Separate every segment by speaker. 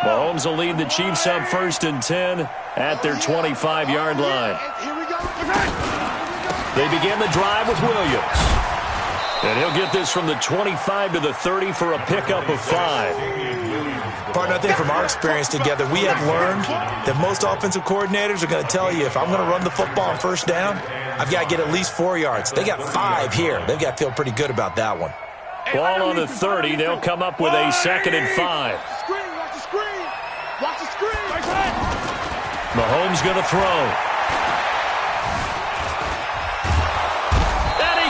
Speaker 1: Mahomes will lead the Chiefs up 1st and 10 at their 25-yard line. They begin the drive with Williams. And he'll get this from the 25 to the 30 for a pickup of 5.
Speaker 2: Partner, I think from our experience together, we have learned that most offensive coordinators are going to tell you, if I'm going to run the football on 1st down, I've got to get at least 4 yards. They got 5 here. They've got to feel pretty good about that one.
Speaker 1: Ball on the 30. They'll come up with a 2nd and 5. Mahomes going to throw.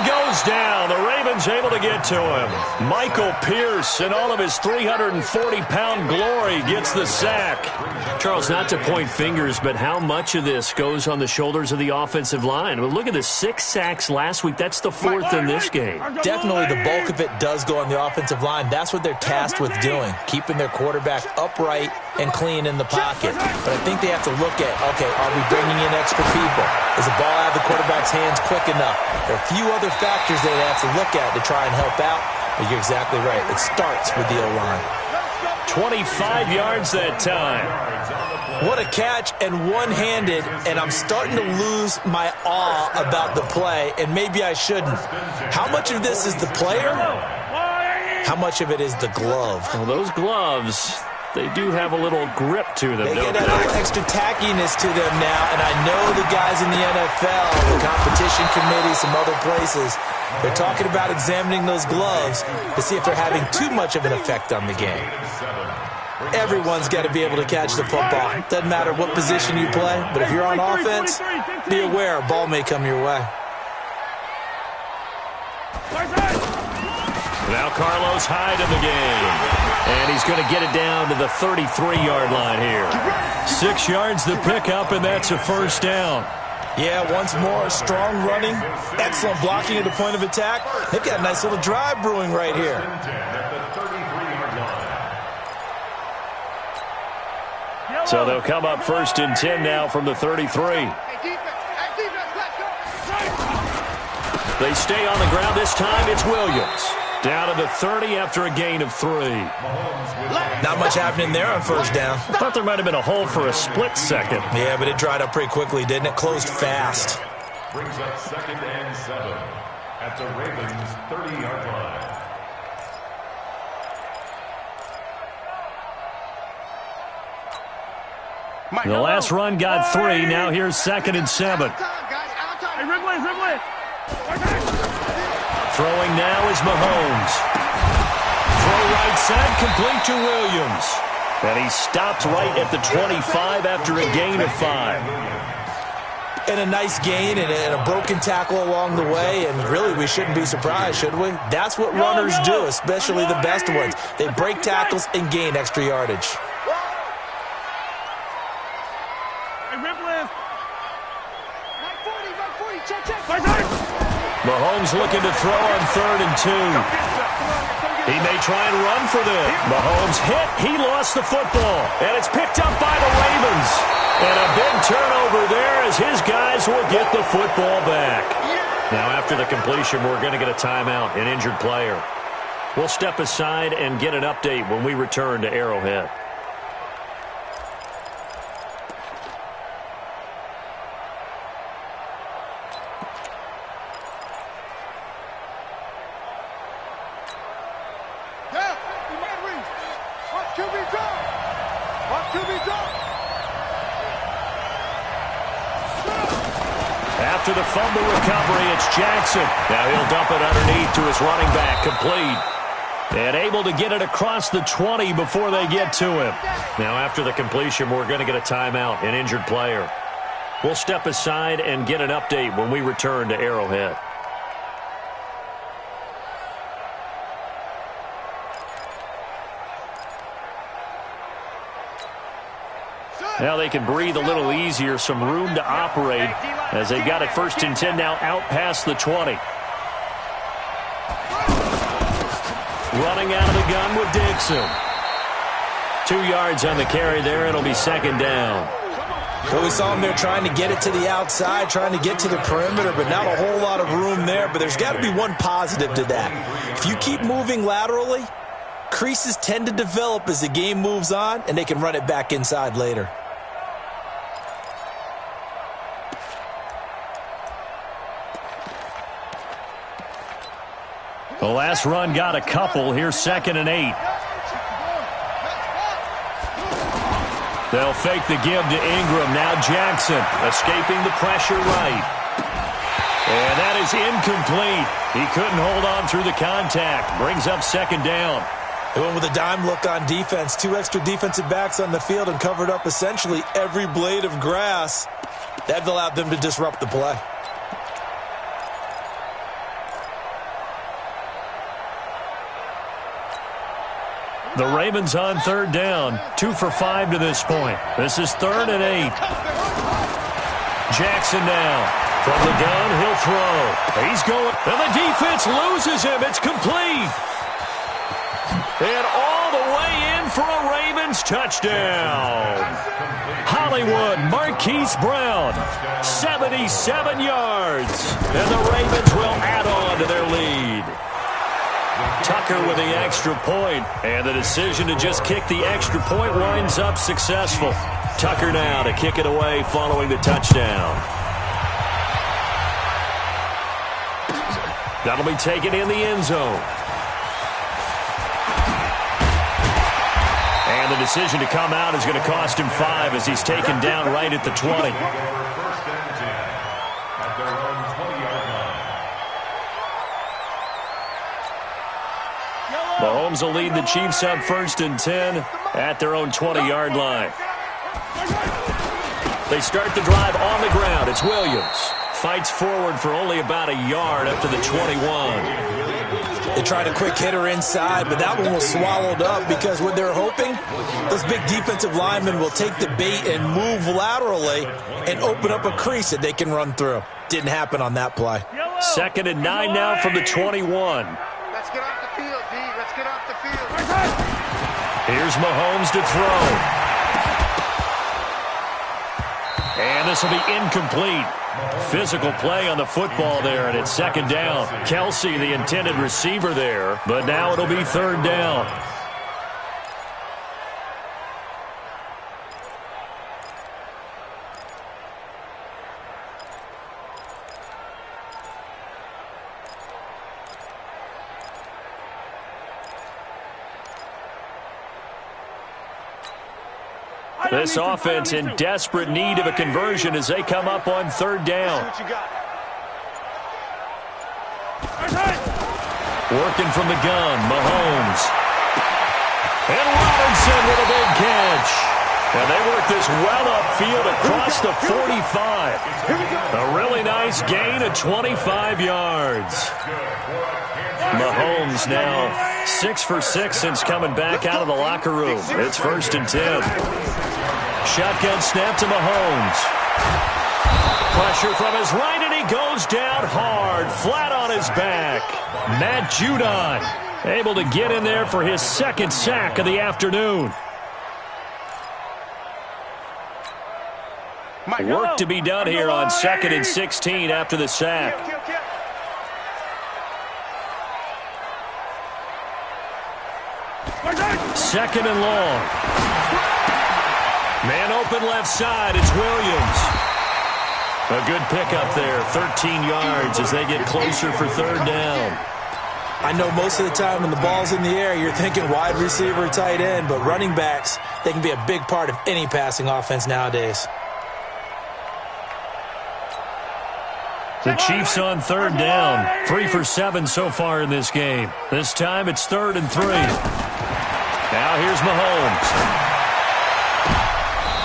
Speaker 1: Goes down. The Ravens able to get to him. Michael Pierce, in all of his 340-pound glory, gets the sack.
Speaker 3: Charles, not to point fingers, but how much of this goes on the shoulders of the offensive line? I mean, look at the 6 sacks last week. That's the 4th in this game.
Speaker 2: Definitely the bulk of it does go on the offensive line. That's what they're tasked with doing, keeping their quarterback upright and clean in the pocket. But I think they have to look at, okay, are we bringing in extra people? Is the ball out of the quarterback's hands quick enough? There are a few other factors they have to look at to try and help out. But you're exactly right. It starts with the O-line.
Speaker 1: 25 yards that time.
Speaker 2: What a catch, and one-handed, and I'm starting to lose my awe about the play, and maybe I shouldn't. How much of this is the player? How much of it is the glove?
Speaker 3: Well, those gloves, they do have a little grip to them,
Speaker 2: They get a little extra tackiness to them now, and I know the guys in the NFL, the competition committee, some other places, they're talking about examining those gloves to see if they're having too much of an effect on the game. Everyone's got to be able to catch the football. Doesn't matter what position you play, but if you're on offense, be aware a ball may come your way.
Speaker 1: Now Carlos Hyde in the game. And he's going to get it down to the 33-yard line here. 6 yards the pickup, and that's a 1st down.
Speaker 2: Yeah, once more, strong running, excellent blocking at the point of attack. They've got a nice little drive brewing right here.
Speaker 1: So they'll come up 1st and 10 now from the 33. They stay on the ground. This time it's Williams. Down to the 30 after a gain of 3.
Speaker 2: Not much happening there on 1st down.
Speaker 1: I thought there might have been a hole for a split second.
Speaker 2: Yeah, but it dried up pretty quickly, didn't it? Closed fast.
Speaker 4: Brings up 2nd and 7 at the Ravens' 30-yard line.
Speaker 1: The last run got 3. Now here's 2nd and 7. Throwing now is Mahomes. Throw right side, complete to Williams. And he stopped right at the 25 after a gain of 5.
Speaker 2: And a nice gain and a broken tackle along the way, and really we shouldn't be surprised, should we? That's what runners do, especially the best ones. They break tackles and gain extra yardage.
Speaker 1: Mahomes looking to throw on 3rd and 2. He may try and run for this. Mahomes hit. He lost the football. And it's picked up by the Ravens. And a big turnover there as his guys will get the football back. Now after the completion, we're going to get a timeout, an injured player. We'll step aside and get an update when we return to Arrowhead. After the fumble recovery, it's Jackson. Now he'll dump it underneath to his running back, complete. And able to get it across the 20 before they get to him. Now after the completion, we're going to get a timeout, an injured player. We'll step aside and get an update when we return to Arrowhead. Now they can breathe a little easier, some room to operate as they've got it 1st and 10 now out past the 20. Running out of the gun with Dixon. 2 yards on the carry there. It'll be 2nd down.
Speaker 2: Well, we saw him there trying to get it to the outside, trying to get to the perimeter, but not a whole lot of room there. But there's got to be one positive to that. If you keep moving laterally, Creases tend to develop as the game moves on, and they can run it back inside later.
Speaker 1: The last run got a couple. Here's 2nd and 8. They'll fake the give to Ingram. Now Jackson escaping the pressure right. And that is incomplete. He couldn't hold on through the contact. Brings up 2nd down.
Speaker 2: They went with a dime look on defense. 2 extra defensive backs on the field and covered up essentially every blade of grass. That allowed them to disrupt the play.
Speaker 1: The Ravens on 3rd down. 2 for 5 to this point. This is 3rd and 8. Jackson now. From the gun, he'll throw. He's going. And the defense loses him. It's complete. And all the way in for a Ravens touchdown. Hollywood Marquise Brown, 77 yards. And the Ravens will add on to their lead. Tucker with the extra point, and the decision to just kick the extra point winds up successful. Tucker now to kick it away following the touchdown. That'll be taken in the end zone. And the decision to come out is going to cost him 5 as he's taken down right at the 20. Mahomes will lead the Chiefs up 1st and 10 at their own 20-yard line. They start the drive on the ground. It's Williams. Fights forward for only about a yard up to the 21.
Speaker 2: They tried a quick hitter inside, but that one was swallowed up because what they're hoping, those big defensive linemen will take the bait and move laterally and open up a crease that they can run through. Didn't happen on that play.
Speaker 1: 2nd and 9 now from the 21.
Speaker 5: Let's get off the field, D. Let's get off the field.
Speaker 1: Here's Mahomes to throw. And this will be incomplete. Physical play on the football there, and it's 2nd down. Kelsey, the intended receiver there, but now it'll be 3rd down. This offense in desperate need of a conversion as they come up on 3rd down. Working from the gun, Mahomes. And Robinson with a big catch. And they work this well upfield across the 45. A really nice gain of 25 yards. Mahomes now 6 for 6 since coming back out of the locker room. It's 1st and 10. Shotgun snap to Mahomes. Pressure from his right, and he goes down hard, flat on his back. Matt Judon able to get in there for his 2nd sack of the afternoon. Work to be done here on 2nd and 16 after the sack. 2nd and long. Man open left side, it's Williams. A good pickup there, 13 yards as they get closer for 3rd down.
Speaker 2: I know most of the time when the ball's in the air, you're thinking wide receiver, tight end, but running backs, they can be a big part of any passing offense nowadays.
Speaker 1: The Chiefs on 3rd down, 3 for 7 so far in this game. This time it's 3rd and 3. Now here's Mahomes.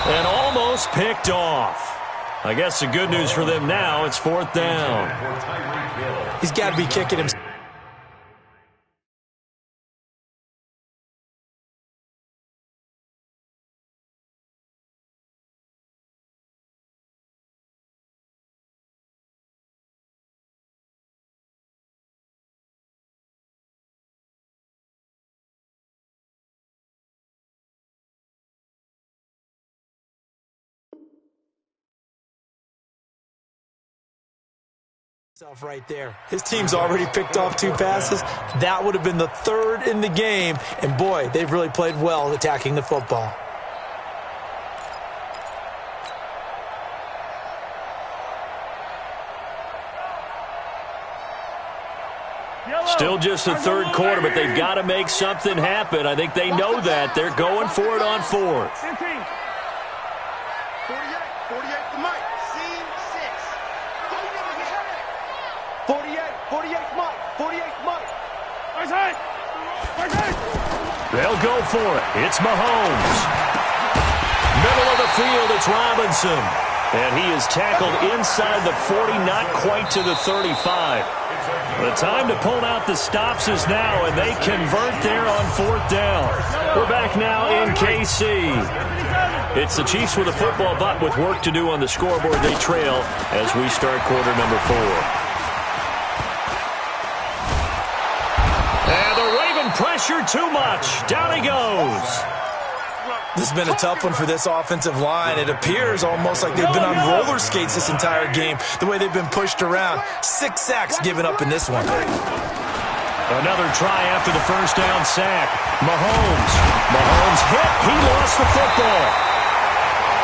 Speaker 1: And almost picked off. I guess the good news for them now, it's 4th down.
Speaker 2: He's got to be kicking him. Right there. His team's already picked off 2 passes. That would have been the 3rd in the game. And boy, they've really played well attacking the football.
Speaker 3: Still just the 3rd quarter, but they've got to make something happen. I think they know that. They're going for it on 4th.
Speaker 5: 48 to Mike. Scene 6. 48 Mike. 48 Mike.
Speaker 3: They'll go for it. It's Mahomes. Middle of the field, it's Robinson. And he is tackled inside the 40, not quite to the 35. The time to pull out the stops is now, and they convert there on 4th down. We're back now in KC. It's the Chiefs with a football, but with work to do on the scoreboard, they trail as we start quarter number 4. And the Raven pressure too much. Down he goes.
Speaker 2: This has been a tough one for this offensive line. It appears almost like they've been on roller skates this entire game, the way they've been pushed around. 6 sacks given up in this one.
Speaker 3: Another try after the first down sack. Mahomes hit. He lost the football.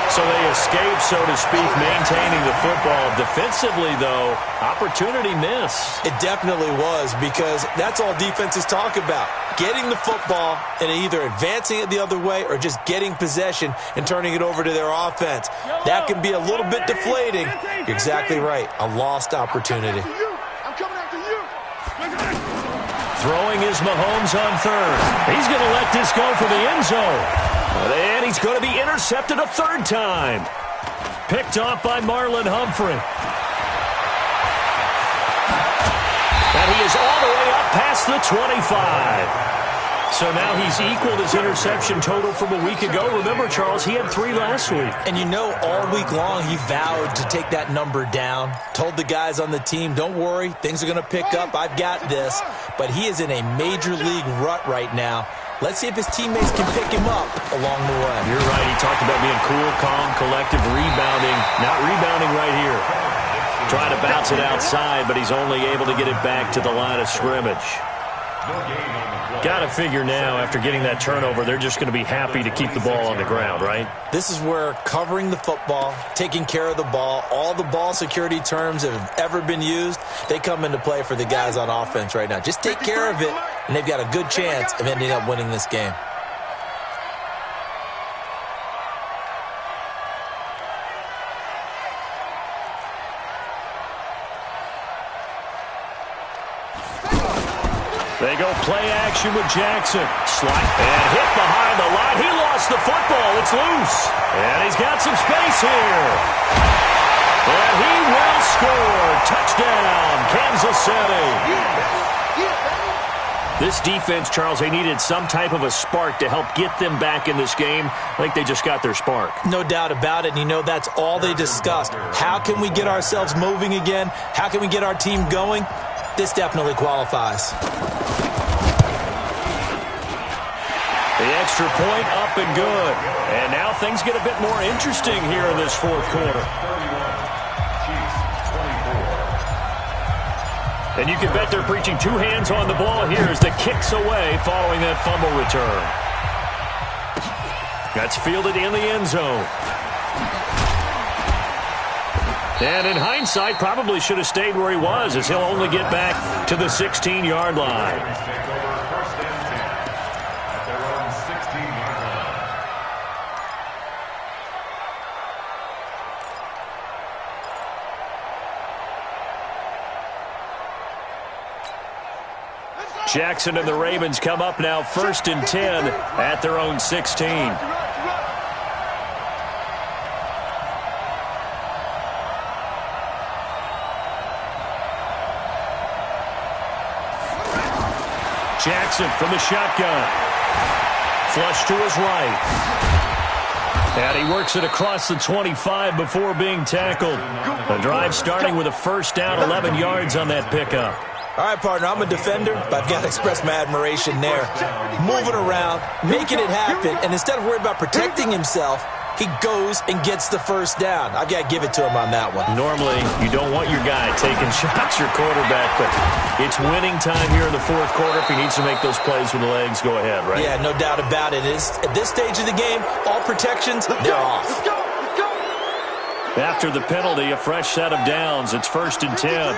Speaker 3: So they escape, so to speak, maintaining the football. Defensively, though, opportunity miss.
Speaker 2: It definitely was, because that's all defenses talk about. Getting the football and either advancing it the other way or just getting possession and turning it over to their offense. That can be a little bit deflating. You're exactly right. A lost opportunity.
Speaker 5: I'm coming after you.
Speaker 3: Throwing is Mahomes on 3rd. He's going to let this go for the end zone. And he's going to be intercepted a 3rd time. Picked off by Marlon Humphrey. And he is all the way up past the 25. So now he's equaled his interception total from a week ago. Remember, Charles, he had 3 last week.
Speaker 2: And you know, all week long he vowed to take that number down. Told the guys on the team, don't worry, things are going to pick up. I've got this. But he is in a major league rut right now. Let's see if his teammates can pick him up along the way.
Speaker 3: You're right. He talked about being cool, calm, collective, rebounding. Not rebounding right here. Trying to bounce it outside, but he's only able to get it back to the line of scrimmage. Got to figure now, after getting that turnover, they're just going to be happy to keep the ball on the ground, right?
Speaker 2: This is where covering the football, taking care of the ball, all the ball security terms that have ever been used, they come into play for the guys on offense right now. Just take care of it, and they've got a good chance of ending up winning this game.
Speaker 3: They go play action with Jackson. Slide and hit behind the line. He lost the football. It's loose. And he's got some space here. And he will score. Touchdown, Kansas City. This defense, Charles, they needed some type of a spark to help get them back in this game. I think they just got their spark.
Speaker 2: No doubt about it. And you know, that's all they discussed. How can we get ourselves moving again? How can we get our team going? This definitely qualifies.
Speaker 3: The extra point up and good. And now things get a bit more interesting here in this 4th quarter. And you can bet they're preaching 2 hands on the ball here as the kick's away following that fumble return. That's fielded in the end zone. And in hindsight, probably should have stayed where he was, as he'll only get back to the 16-yard line. Jackson and the Ravens come up now 1st and 10 at their own 16. Jackson from the shotgun. Flush to his right. And he works it across the 25 before being tackled. The drive starting with a 1st down, 11 yards on that pickup.
Speaker 2: All right, partner, I'm a defender, but I've got to express my admiration there. Moving around, making it happen, and instead of worrying about protecting himself, he goes and gets the first down. I've got to give it to him on that one.
Speaker 1: Normally, you don't want your guy taking shots, your quarterback, but it's winning time here in the fourth quarter. If he needs to make those plays with the legs, go ahead, right?
Speaker 2: Yeah, no doubt about it. At this stage of the game, all protections, they're off.
Speaker 1: After the penalty, a fresh set of downs. It's 1st and 10.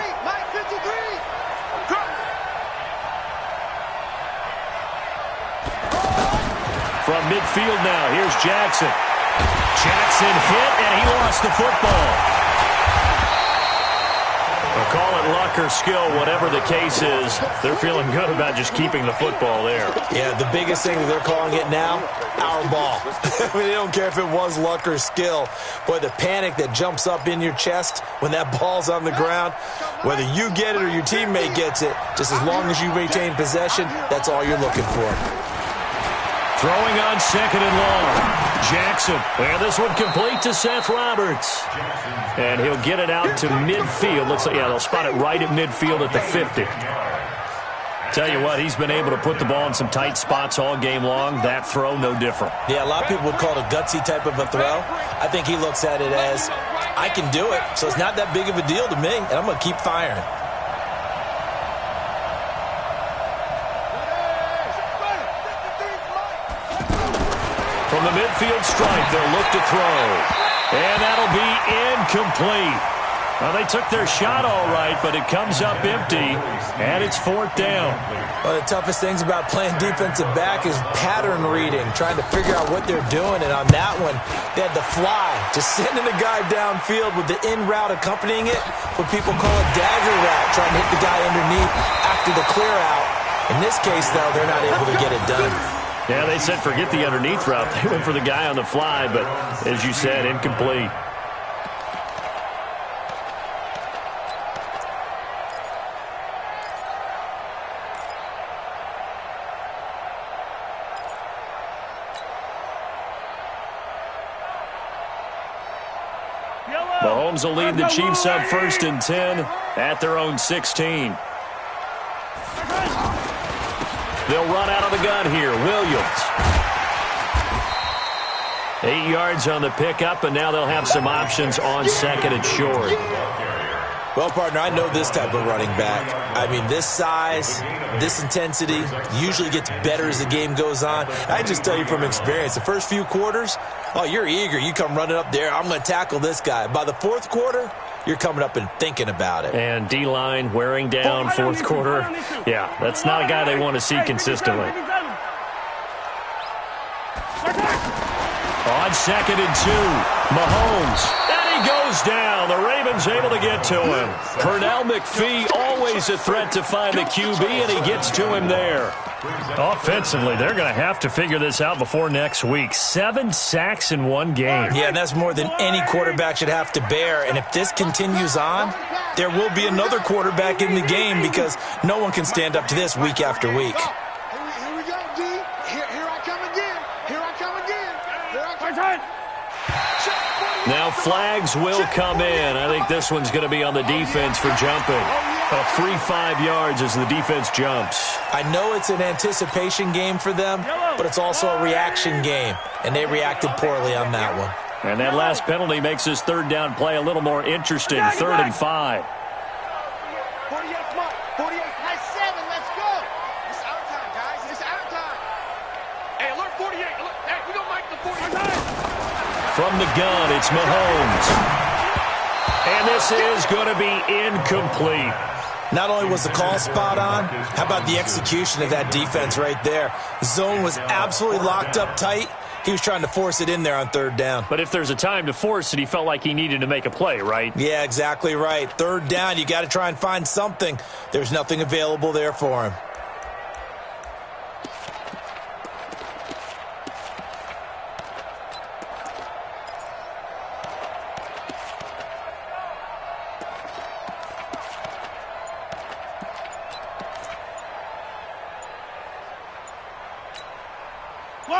Speaker 1: From midfield now, here's Jackson. Jackson hit, and he lost the football. We'll call it luck or skill, whatever the case is. They're feeling good about just keeping the football there.
Speaker 2: Yeah, the biggest thing that they're calling it now, our ball. I mean, they don't care if it was luck or skill. Boy, the panic that jumps up in your chest when that ball's on the ground, whether you get it or your teammate gets it, just as long as you retain possession, that's all you're looking for.
Speaker 1: Throwing on 2nd and long. Jackson, and this one complete to Seth Roberts. And he'll get it out to midfield. Looks like, yeah, they'll spot it right at midfield at the 50. Tell you what, he's been able to put the ball in some tight spots all game long. That throw, no different.
Speaker 2: Yeah, a lot of people would call it a gutsy type of a throw. I think he looks at it as, I can do it, so it's not that big of a deal to me, and I'm going to keep firing.
Speaker 1: From the midfield stripe, they'll look to throw. And that'll be incomplete. Well, they took their shot all right, but it comes up empty, and it's 4th down.
Speaker 2: One of the toughest things about playing defensive back is pattern reading, trying to figure out what they're doing. And on that one, they had the fly, just sending a guy downfield with the in route accompanying it, what people call a dagger route, trying to hit the guy underneath after the clear out. In this case, though, they're not able to get it done.
Speaker 1: Yeah, they said forget the underneath route. They went for the guy on the fly, but as you said, incomplete. Mahomes will lead the Chiefs up 1st and 10 at their own 16. They'll run out of the gun here. Williams. 8 yards on the pickup, and now they'll have some options on 2nd and short.
Speaker 2: Well, partner, I know this type of running back. I mean, this size, this intensity usually gets better as the game goes on. I just tell you from experience, the first few quarters, oh, you're eager. You come running up there, I'm going to tackle this guy. By the 4th quarter, you're coming up and thinking about it.
Speaker 1: And D-line wearing down 4th quarter. Yeah, that's not a guy they want to see consistently. On 2nd and 2, Mahomes. And he goes down. The Ravens able to get to him. Pernell McPhee always a threat to find the QB, and he gets to him there. Offensively, they're going to have to figure this out before next week. 7 sacks in one game.
Speaker 2: Yeah, and that's more than any quarterback should have to bear. And if this continues on, there will be another quarterback in the game because no one can stand up to this week after week.
Speaker 5: Here we go, D. Here I come again. Here I come again. Here I come.
Speaker 1: Now flags will come in. I think this one's going to be on the defense for jumping. A free 5 yards as the defense jumps.
Speaker 2: I know it's an anticipation game for them, but it's also a reaction game, and they reacted poorly on that one.
Speaker 1: And that last penalty makes this 3rd down play a little more interesting. 3rd and 5.
Speaker 5: 48, Mike. 48. That's 7. Let's go. It's our time, guys. It's our time. Hey, alert 48. Alert. Hey, we don't make the 48.
Speaker 1: From the gun, it's Mahomes. And this is going to be incomplete.
Speaker 2: Not only was the call spot on, how about the execution of that defense right there? The zone was absolutely locked up tight. He was trying to force it in there on 3rd down.
Speaker 1: But if there's a time to force it, he felt like he needed to make a play, right?
Speaker 2: Yeah, exactly right. 3rd down, you got to try and find something. There's nothing available there for him.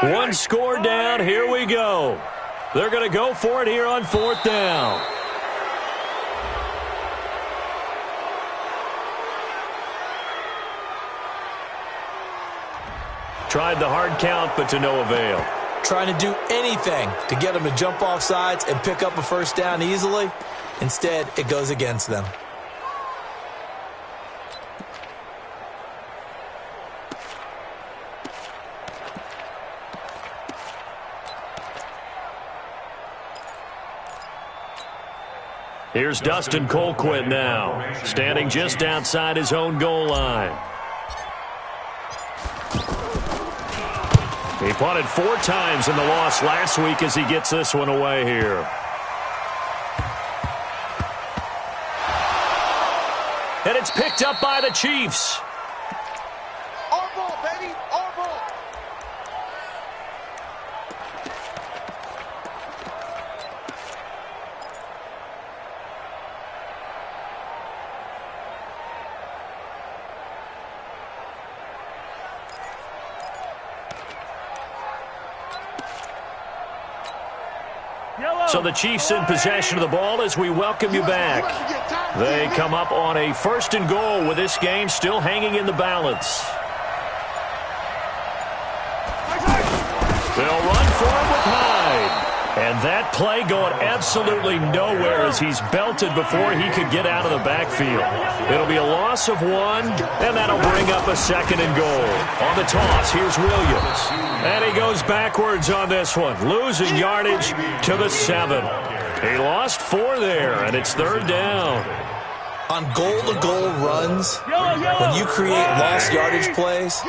Speaker 1: One score down. Here we go. They're going to go for it here on 4th down. Tried the hard count, but to no avail.
Speaker 2: trying to do anything to get them to jump off sides and pick up a first down easily. Instead, it goes against them.
Speaker 1: Here's Dustin Colquitt now, standing just outside his own goal line. He punted 4 times in the loss last week as he gets this one away here. And it's picked up by the Chiefs.
Speaker 5: Our ball, baby, our ball.
Speaker 1: So the Chiefs in possession of the ball as we welcome you back. They come up on a 1st and goal with this game still hanging in the balance. They'll run for it with Hyde. And that play going absolutely nowhere as he's belted before he could get out of the backfield. It'll be a loss of 1, and that'll bring up a 2nd and goal. On the toss, here's Williams. And he goes backwards on this one, losing yardage to the 7. He lost 4 there, and it's 3rd down.
Speaker 2: On goal-to-goal runs, when you create lost yardage plays,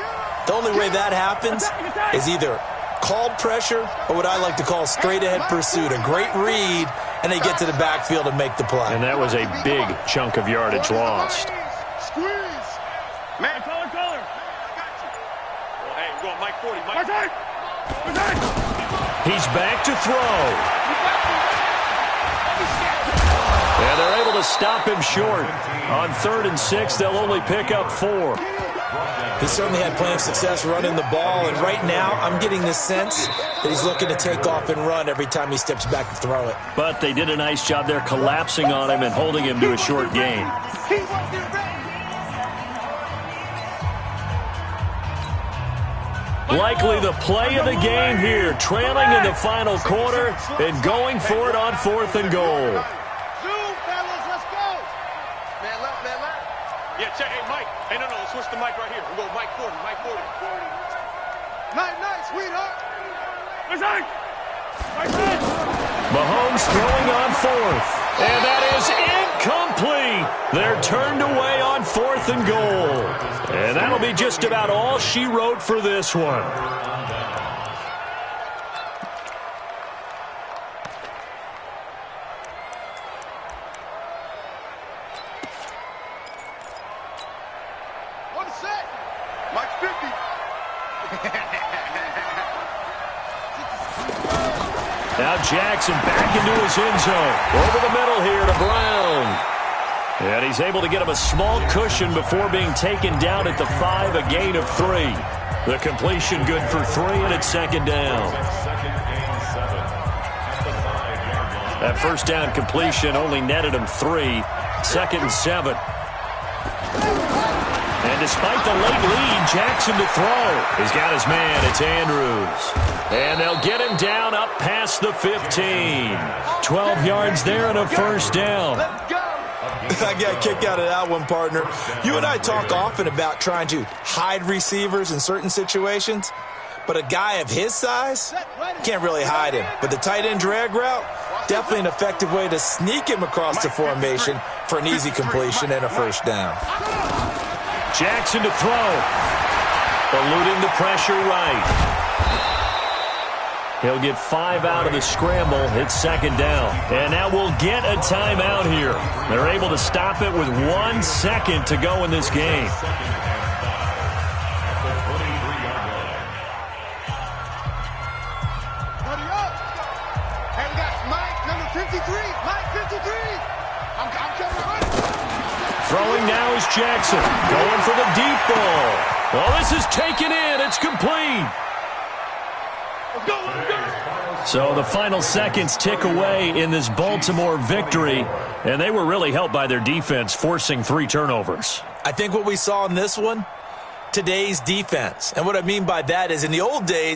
Speaker 2: the only way that happens is either called pressure or what I like to call straight-ahead pursuit. A great read, and they get to the backfield and make the play.
Speaker 1: And that was a big chunk of yardage lost.
Speaker 5: Squeeze. Man, color. Well, hey, we're going Mike 40. Mike.
Speaker 1: He's back to throw. And they're able to stop him short. On 3rd and 6, they'll only pick up 4.
Speaker 2: He certainly had plenty of success running the ball, and right now I'm getting the sense that he's looking to take off and run every time he steps back to throw it.
Speaker 1: But they did a nice job there collapsing on him and holding him to a short gain. Likely the play of the game here, trailing in the final quarter and going for it on 4th and goal.
Speaker 5: Yeah, check. Hey, Mike. Hey, no, switch the mic right here. We'll go Mike 40, Mike 40. Night, sweetheart.
Speaker 1: Mahomes throwing on 4th. And that is incomplete. They're turned away on 4th and goal. And that'll be just about all she wrote for this one.
Speaker 5: Mike's 50.
Speaker 1: Now Jackson back into his end zone. Over the middle here to Brown. And he's able to get him a small cushion before being taken down at the 5, a gain of 3. The completion good for 3, and it's 2nd down. That first down completion only netted him 3. 2nd and 7. And despite the late lead, Jackson to throw. He's got his man. It's Andrews. And they'll get him down up past the 15. 12 yards there and a first down.
Speaker 2: I got a kick out of that one, partner. You and I talk often about trying to hide receivers in certain situations, but a guy of his size can't really hide him. But the tight end drag route, definitely an effective way to sneak him across the formation for an easy completion and a first down.
Speaker 1: Jackson to throw. Eluding the pressure right. He'll get 5 out of the scramble. It's 2nd down. And now we'll get a timeout here. They're able to stop it with 1 second to go in this game.
Speaker 5: Hey, we got Mike, number 53. Mike, 53. I'm coming on.
Speaker 1: Throwing now is Jackson. Going for the deep ball. Well, this is taken in. It's complete.
Speaker 5: Let's go.
Speaker 1: So the final seconds tick away in this Baltimore victory, and they were really helped by their defense, forcing 3 turnovers.
Speaker 2: I think what we saw in this one, today's defense. And what I mean by that is in the old days,